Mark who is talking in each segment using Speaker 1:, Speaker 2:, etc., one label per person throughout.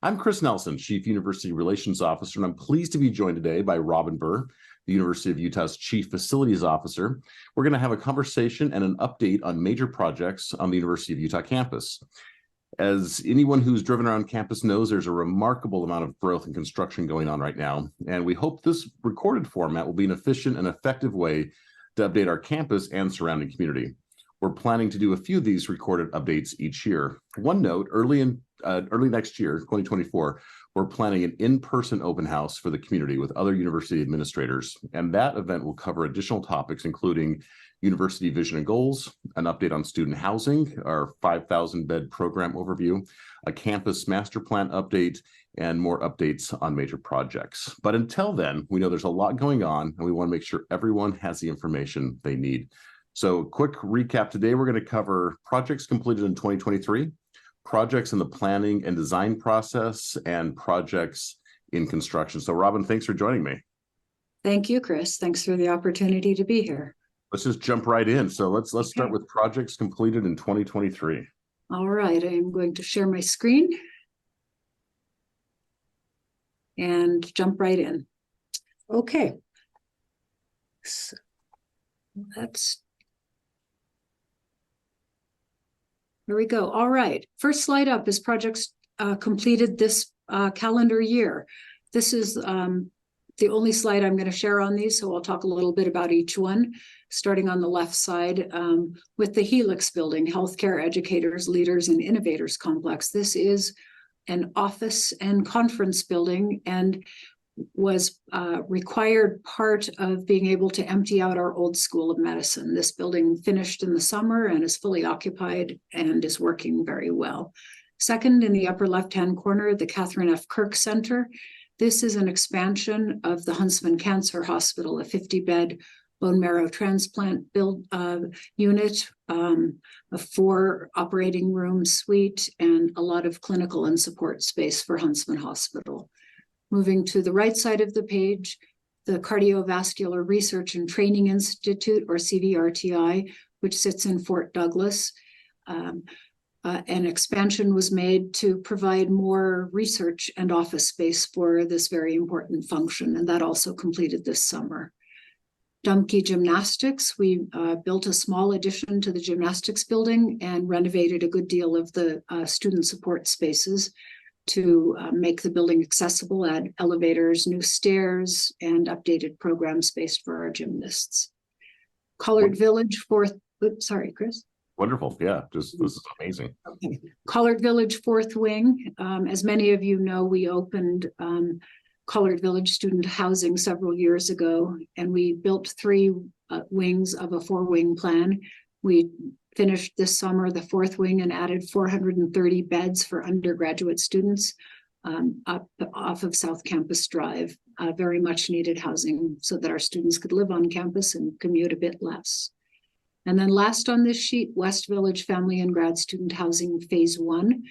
Speaker 1: I'm Chris Nelson, Chief University Relations Officer, and I'm pleased to be joined today by Robin Burr, the University of Utah's Chief Facilities Officer. We're going to have a conversation and an update on major projects on the University of Utah campus. As anyone who's driven around campus knows, there's a remarkable amount of growth and construction going on right now, and we hope this recorded format will be an efficient and effective way to update our campus and surrounding community. We're planning to do a few of these recorded updates each year. One note, early next year, 2024, we're planning an in-person open house for the community with other university administrators, and that event will cover additional topics, including university vision and goals, an update on student housing, our 5,000-bed program overview, a campus master plan update, and more updates on major projects. But until then, we know there's a lot going on, and we want to make sure everyone has the information they need. So quick recap today, we're going to cover projects completed in 2023, projects in the planning and design process, and projects in construction. So Robin, thanks for joining me.
Speaker 2: Thank you, Chris. Thanks for the opportunity to be here.
Speaker 1: Let's just jump right in. So let's start with projects completed in 2023.
Speaker 2: All right, I'm going to share my screen and jump right in. Okay. So here we go. All right. First slide up is projects completed this calendar year. This is the only slide I'm going to share on these, so I'll talk a little bit about each one, starting on the left side with the Helix building, Healthcare Educators, Leaders, and Innovators Complex. This is an office and conference building and was required part of being able to empty out our old School of Medicine. This building finished in the summer and is fully occupied and is working very well. Second, in the upper left-hand corner, the Catherine F. Kirk Center. This is an expansion of the Huntsman Cancer Hospital, a 50-bed bone marrow transplant unit, a 4 operating room suite, and a lot of clinical and support space for Huntsman Hospital. Moving to the right side of the page, the Cardiovascular Research and Training Institute, or CVRTI, which sits in Fort Douglas. An expansion was made to provide more research and office space for this very important function, and that also completed this summer. Dumke Gymnastics, we built a small addition to the gymnastics building and renovated a good deal of the student support spaces to make the building accessible, add elevators, new stairs, and updated program space for our gymnasts. Collard Village, sorry, Chris.
Speaker 1: Wonderful. Yeah, this is amazing.
Speaker 2: Okay. Collard Village Fourth Wing. As many of you know, we opened Collard Village Student Housing several years ago, and we built 3 wings of a 4-wing plan. We finished this summer the 4th wing and added 430 beds for undergraduate students up off of South Campus Drive. Very much needed housing so that our students could live on campus and commute a bit less. And then last on this sheet, West Village Family and Grad Student Housing Phase 1.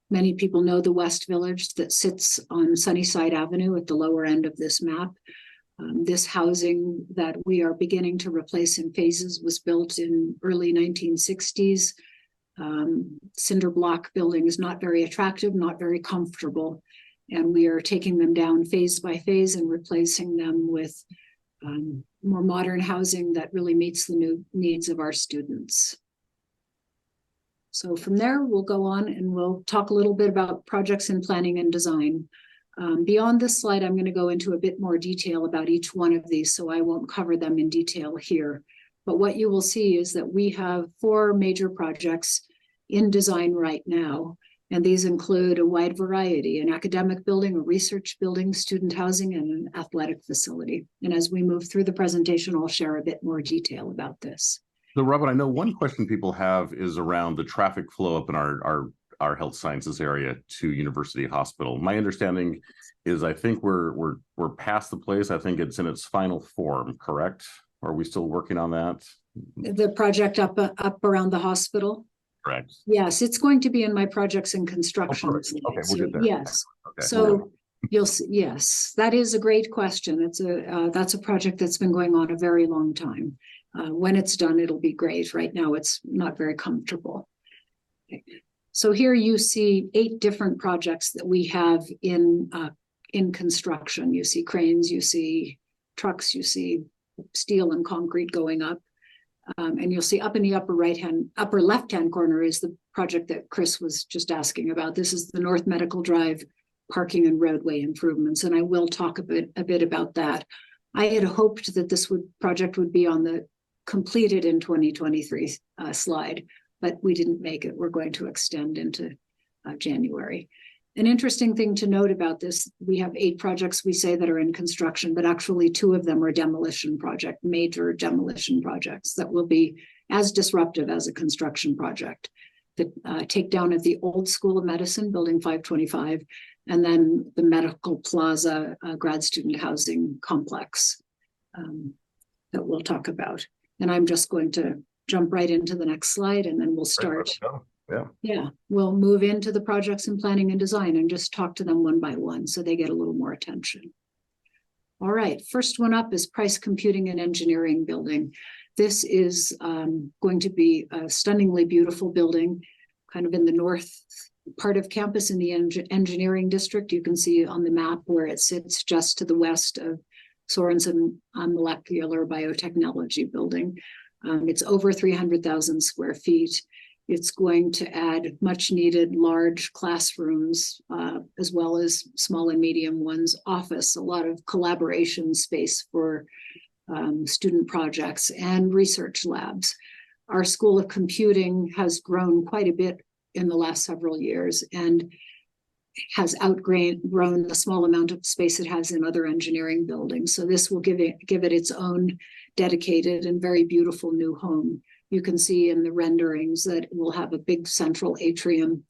Speaker 2: Many people know the West Village that sits on Sunnyside Avenue at the lower end of this map. This housing that we are beginning to replace in phases was built in early 1960s. Cinder block buildings, not very attractive, not very comfortable. And we are taking them down phase by phase and replacing them with more modern housing that really meets the new needs of our students. So from there, we'll go on and we'll talk a little bit about projects in planning and design. Beyond this slide, I'm going to go into a bit more detail about each one of these, so I won't cover them in detail here. But what you will see is that we have 4 major projects in design right now, and these include a wide variety: an academic building, a research building, student housing, and an athletic facility. And as we move through the presentation, I'll share a bit more detail about this.
Speaker 1: So Robin, I know one question people have is around the traffic flow up in our health sciences area to University Hospital. My understanding is I think we're past the place. I think it's in its final form, correct? Are we still working on that?
Speaker 2: The project up around the hospital?
Speaker 1: Correct.
Speaker 2: Yes, it's going to be in my projects and construction.
Speaker 1: Okay, we'll get there.
Speaker 2: Yes.
Speaker 1: Okay.
Speaker 2: So you'll see, yes, that is a great question. It's that's a project that's been going on a very long time. When it's done, it'll be great. Right now, it's not very comfortable. Okay. So here you see 8 different projects that we have in construction. You see cranes, you see trucks, you see steel and concrete going up. And you'll see up in the upper left-hand corner is the project that Chris was just asking about. This is the North Medical Drive parking and roadway improvements, and I will talk a bit about that. I had hoped that this project would be on the completed in 2023 slide, but we didn't make it. We're going to extend into January. An interesting thing to note about this, we have 8 projects we say that are in construction, but actually 2 of them are major demolition projects that will be as disruptive as a construction project. The takedown of the old School of Medicine, Building 525, and then the Medical Plaza grad student housing complex that we'll talk about. And I'm just going to jump right into the next slide, and then we'll start. Yeah, we'll move into the projects in planning and design and just talk to them one by one so they get a little more attention. All right, first one up is Price Computing and Engineering Building. This is going to be a stunningly beautiful building, kind of in the north part of campus in the engineering district. You can see on the map where it sits just to the west of Sorensen Molecular Biotechnology Building. It's over 300,000 square feet. It's going to add much needed large classrooms, as well as small and medium ones, office, a lot of collaboration space for student projects and research labs. Our School of Computing has grown quite a bit in the last several years and has outgrown the small amount of space it has in other engineering buildings. So this will give it its own dedicated and very beautiful new home. You can see in the renderings that it will have a big central atrium,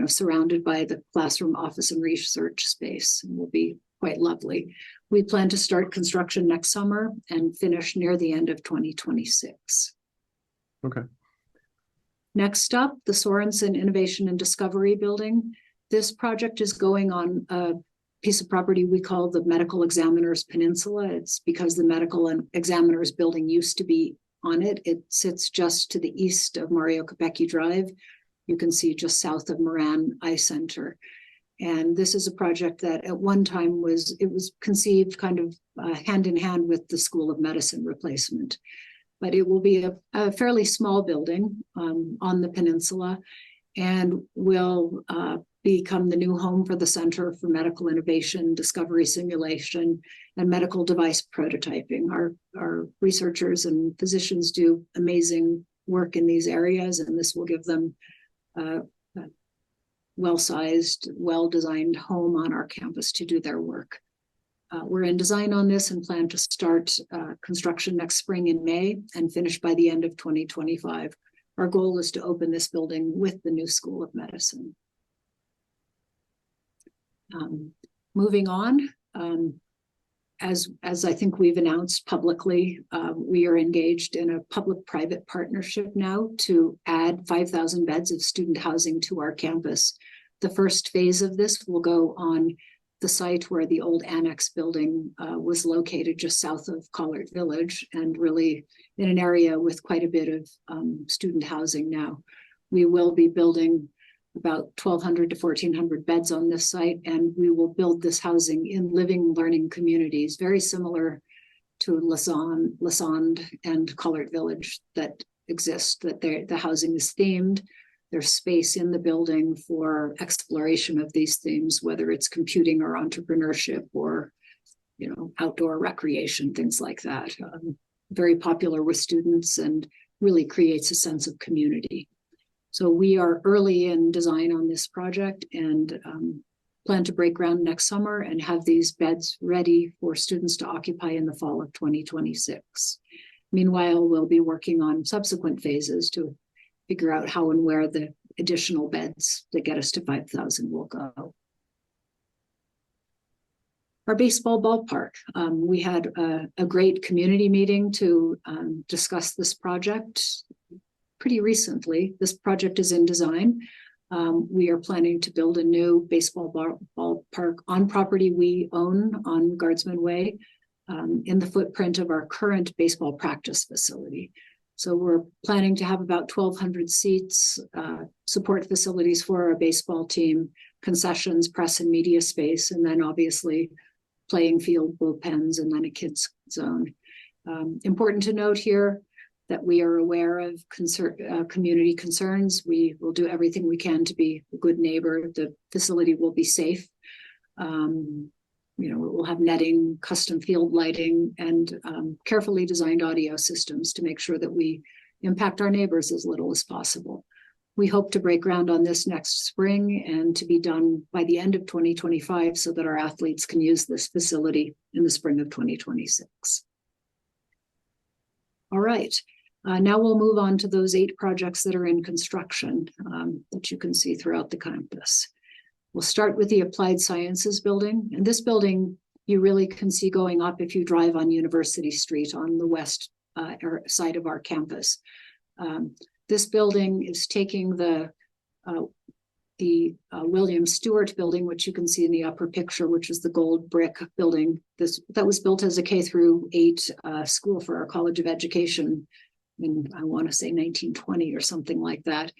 Speaker 2: surrounded by the classroom, office, and research space. It will be quite lovely. We plan to start construction next summer and finish near the end of 2026.
Speaker 1: Okay.
Speaker 2: Next up, the Sorensen Innovation and Discovery Building. This project is going on a piece of property we call the Medical Examiners Peninsula. It's because the Medical Examiners Building used to be on it. It sits just to the east of Mario Capecchi Drive. You can see just south of Moran Eye Center. And this is a project that at one time was conceived kind of hand in hand with the School of Medicine replacement. But it will be a fairly small building on the peninsula and will become the new home for the Center for Medical Innovation, Discovery Simulation, and Medical Device Prototyping. Our researchers and physicians do amazing work in these areas, and this will give them a well-sized, well-designed home on our campus to do their work. We're in design on this and plan to start construction next spring in May and finish by the end of 2025. Our goal is to open this building with the new School of Medicine. Moving on, as I think we've announced publicly, we are engaged in a public-private partnership now to add 5,000 beds of student housing to our campus. The first phase of this will go on the site where the old annex building was located just south of Collard Village, and really in an area with quite a bit of student housing now. We will be building about 1,200 to 1,400 beds on this site, and we will build this housing in living learning communities, very similar to Lassonde and Collard Village that exist, that the housing is themed. There's space in the building for exploration of these themes, whether it's computing or entrepreneurship or, outdoor recreation, things like that. Very popular with students and really creates a sense of community. So we are early in design on this project and plan to break ground next summer and have these beds ready for students to occupy in the fall of 2026. Meanwhile, we'll be working on subsequent phases to figure out how and where the additional beds that get us to 5,000 will go. Our baseball ballpark. We had a great community meeting to discuss this project pretty recently. This project is in design. We are planning to build a new baseball ballpark on property we own on Guardsman Way, in the footprint of our current baseball practice facility. So we're planning to have about 1,200 seats, support facilities for our baseball team, concessions, press and media space, and then obviously playing field, bullpens, and then a kids zone. Important to note here that we are aware of community concerns. We will do everything we can to be a good neighbor. The facility will be safe. We'll have netting, custom field lighting, and carefully designed audio systems to make sure that we impact our neighbors as little as possible. We hope to break ground on this next spring and to be done by the end of 2025 so that our athletes can use this facility in the spring of 2026. All right, now we'll move on to those 8 projects that are in construction that you can see throughout the campus. We'll start with the Applied Sciences building. And this building you really can see going up if you drive on University Street on the west side of our campus. This building is taking the William Stewart building, which you can see in the upper picture, which is the gold brick building. That was built as a K-8 school for our College of Education in, I want to say 1920 or something like that.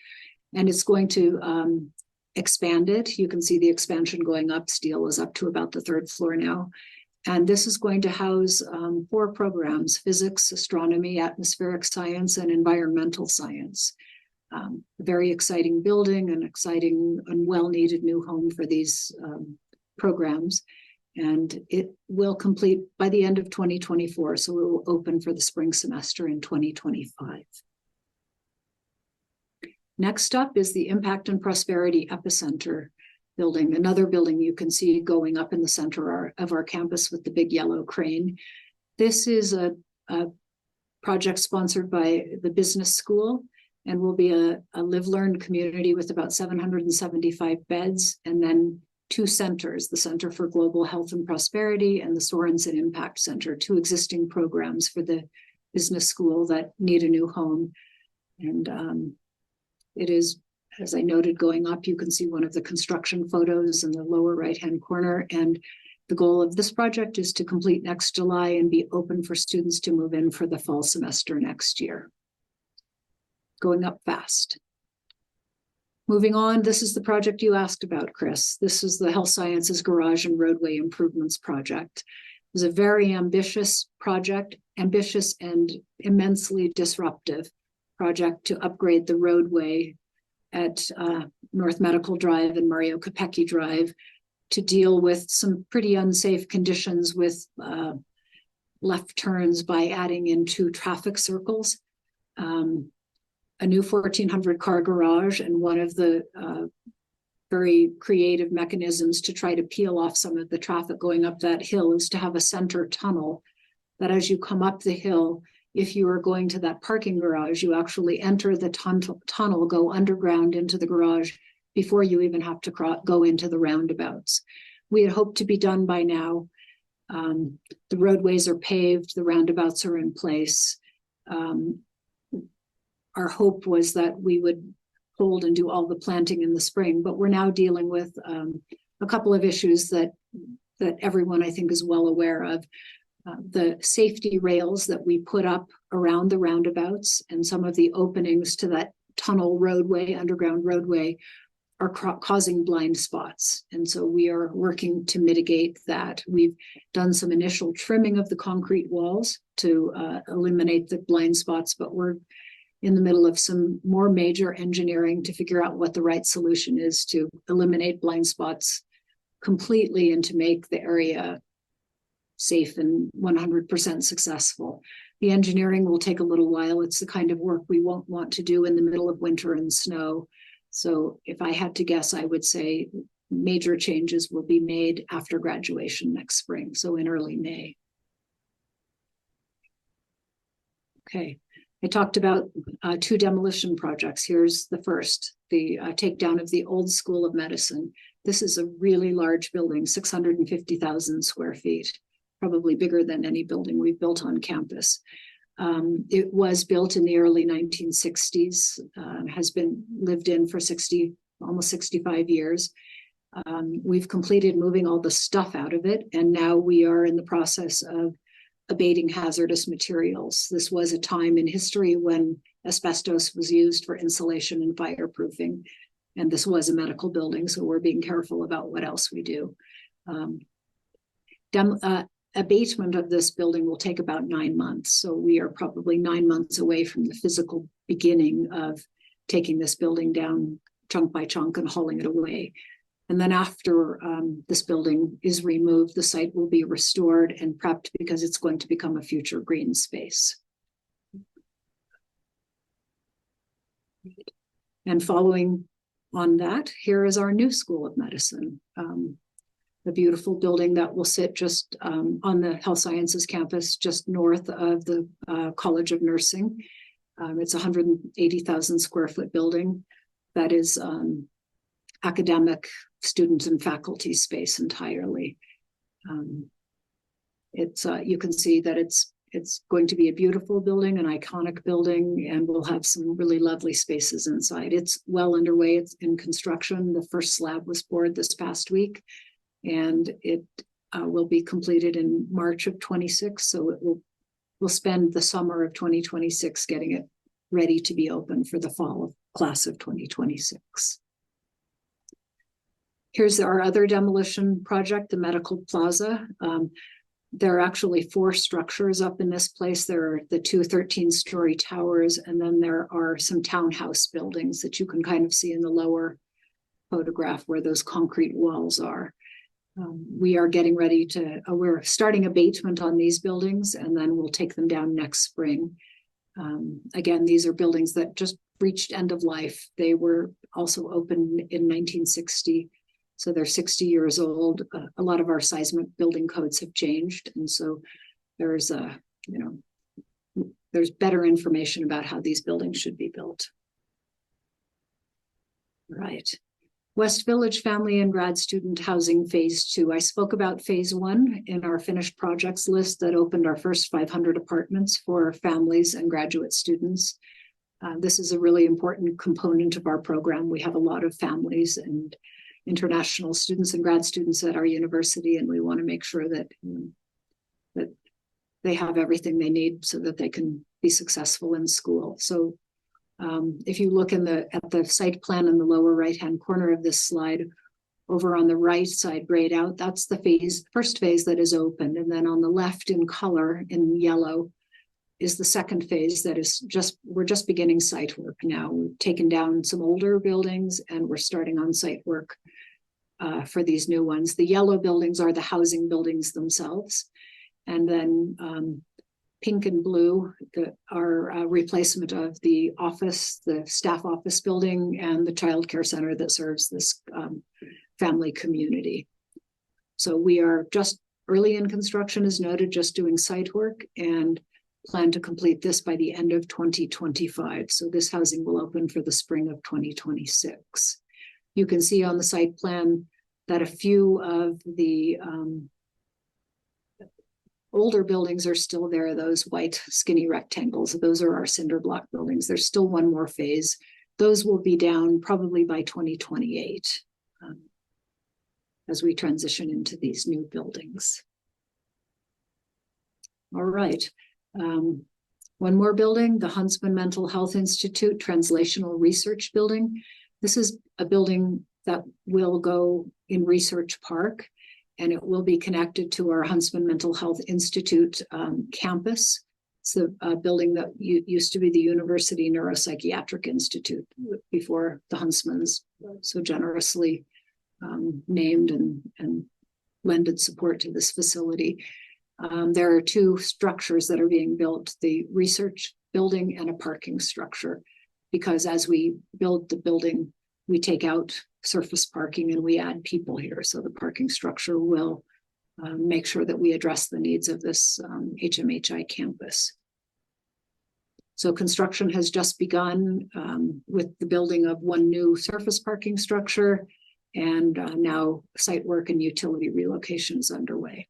Speaker 2: And it's going to expand it. You can see the expansion going up. Steel is up to about the 3rd floor now. And this is going to house 4 programs: physics, astronomy, atmospheric science, and environmental science. A very exciting building, an exciting and well-needed new home for these programs. And it will complete by the end of 2024. So it will open for the spring semester in 2025. Next up is the Impact and Prosperity Epicenter building, another building you can see going up in the center of our campus with the big yellow crane. This is a project sponsored by the business school and will be a live-learn community with about 775 beds, and then 2 centers, the Center for Global Health and Prosperity and the Sorensen Impact Center, 2 existing programs for the business school that need a new home. And it is, as I noted, going up. You can see one of the construction photos in the lower right-hand corner. And the goal of this project is to complete next July and be open for students to move in for the fall semester next year. Going up fast. Moving on, this is the project you asked about, Chris. This is the Health Sciences Garage and Roadway Improvements Project. It was a very ambitious project, ambitious and immensely disruptive project to upgrade the roadway at North Medical Drive and Mario Capecchi Drive to deal with some pretty unsafe conditions with left turns by adding in 2 traffic circles, a new 1,400 car garage, and one of the very creative mechanisms to try to peel off some of the traffic going up that hill is to have a center tunnel that as you come up the hill, if you are going to that parking garage, you actually enter the tunnel, go underground into the garage before you even have to go into the roundabouts. We had hoped to be done by now. The roadways are paved, the roundabouts are in place. Our hope was that we would hold and do all the planting in the spring, but we're now dealing with a couple of issues that everyone, I think, is well aware of. The safety rails that we put up around the roundabouts and some of the openings to that tunnel roadway, underground roadway, are causing blind spots. And so we are working to mitigate that. We've done some initial trimming of the concrete walls to eliminate the blind spots, but we're in the middle of some more major engineering to figure out what the right solution is to eliminate blind spots completely and to make the area safe and 100% successful. The engineering will take a little while. It's the kind of work we won't want to do in the middle of winter and snow. So if I had to guess, I would say major changes will be made after graduation next spring, so in early May. Okay, I talked about 2 demolition projects. Here's the first, the takedown of the old School of Medicine. This is a really large building, 650,000 square feet. Probably bigger than any building we've built on campus. It was built in the early 1960s, has been lived in for almost 65 years. We've completed moving all the stuff out of it, and now we are in the process of abating hazardous materials. This was a time in history when asbestos was used for insulation and fireproofing. And this was a medical building, so we're being careful about what else we do. Abatement of this building will take about 9 months. So we are probably 9 months away from the physical beginning of taking this building down chunk by chunk and hauling it away. And then after this building is removed, the site will be restored and prepped because it's going to become a future green space. And following on that, here is our new School of Medicine. A beautiful building that will sit just on the Health Sciences campus, just north of the College of Nursing. It's a 180,000 square foot building that is academic, student and faculty space entirely. You can see that it's going to be a beautiful building, an iconic building, and we'll have some really lovely spaces inside. It's well underway. It's in construction. The first slab was poured this past week, and it will be completed in March of 26. So we'll spend the summer of 2026 getting it ready to be open for the fall of class of 2026. Here's our other demolition project, the Medical Plaza. There are actually 4 structures up in this place. There are the 2 13-story towers, and then there are some townhouse buildings that you can kind of see in the lower photograph where those concrete walls are. We are getting ready to, we're starting abatement on these buildings, and then we'll take them down next spring. Again, these are buildings that just reached end of life. They were also opened in 1960. So they're 60 years old. A lot of our seismic building codes have changed. And so there's there's better information about how these buildings should be built. Right. West Village Family and Grad Student Housing Phase 2. I spoke about Phase 1 in our finished projects list that opened our first 500 apartments for families and graduate students. This is a really important component of our program. We have a lot of families and international students and grad students at our university, and we want to make sure that that they have everything they need so that they can be successful in school. So if you look at the site plan in the lower right-hand corner of this slide, over on the right side, grayed out, that's the first phase that is open. And then on the left in color, in yellow, is the second phase that is we're just beginning site work now. We've taken down some older buildings and we're starting on site work for these new ones. The yellow buildings are the housing buildings themselves. And then pink and blue are a replacement of the office, the staff office building, and the child care center that serves this family community. So we are just early in construction, as noted, just doing site work, and plan to complete this by the end of 2025. So this housing will open for the spring of 2026. You can see on the site plan that a few of the older buildings are still there, those white skinny rectangles. Those are our cinder block buildings. There's still one more phase. Those will be down probably by 2028 as we transition into these new buildings. All right. One more building, the Huntsman Mental Health Institute Translational Research Building. This is a building that will go in Research Park, and it will be connected to our Huntsman Mental Health Institute campus. It's a building that used to be the University Neuropsychiatric Institute before the Huntsmans so generously named and lended support to this facility. There are 2 structures that are being built, the research building and a parking structure, because as we build the building, we take out surface parking and we add people here. So the parking structure will make sure that we address the needs of this HMHI campus. So construction has just begun with the building of one new surface parking structure, and now site work and utility relocation is underway.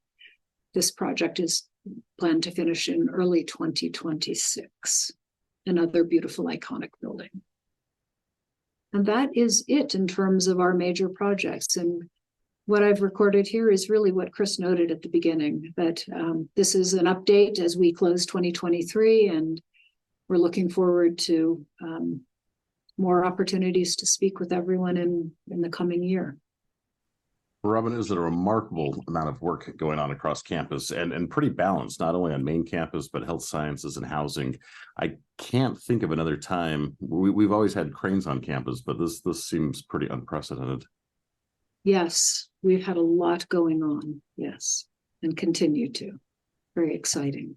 Speaker 2: This project is planned to finish in early 2026. Another beautiful, iconic building. And that is it in terms of our major projects. And what I've recorded here is really what Chris noted at the beginning, that this is an update as we close 2023, and we're looking forward to more opportunities to speak with everyone in the coming year.
Speaker 1: Robin, is a remarkable amount of work going on across campus and pretty balanced, not only on main campus, but health sciences and housing. I can't think of another time. We've always had cranes on campus, but this seems pretty unprecedented.
Speaker 2: Yes, we've had a lot going on. Yes, and continue to. Very exciting.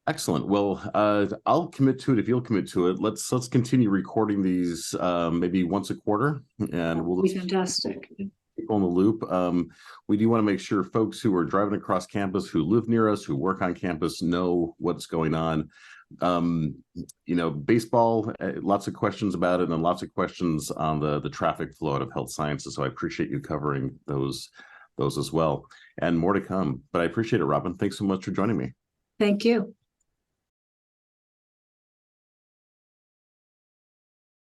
Speaker 1: Excellent. Well, I'll commit to it if you'll commit to it. Let's continue recording these maybe once a quarter, and we'll
Speaker 2: be fantastic.
Speaker 1: People in the loop. We do want to make sure folks who are driving across campus, who live near us, who work on campus, know what's going on. Baseball, lots of questions about it, and lots of questions on the traffic flow out of health sciences. So I appreciate you covering those as well, and more to come. But I appreciate it, Robin. Thanks so much for joining me.
Speaker 2: Thank you.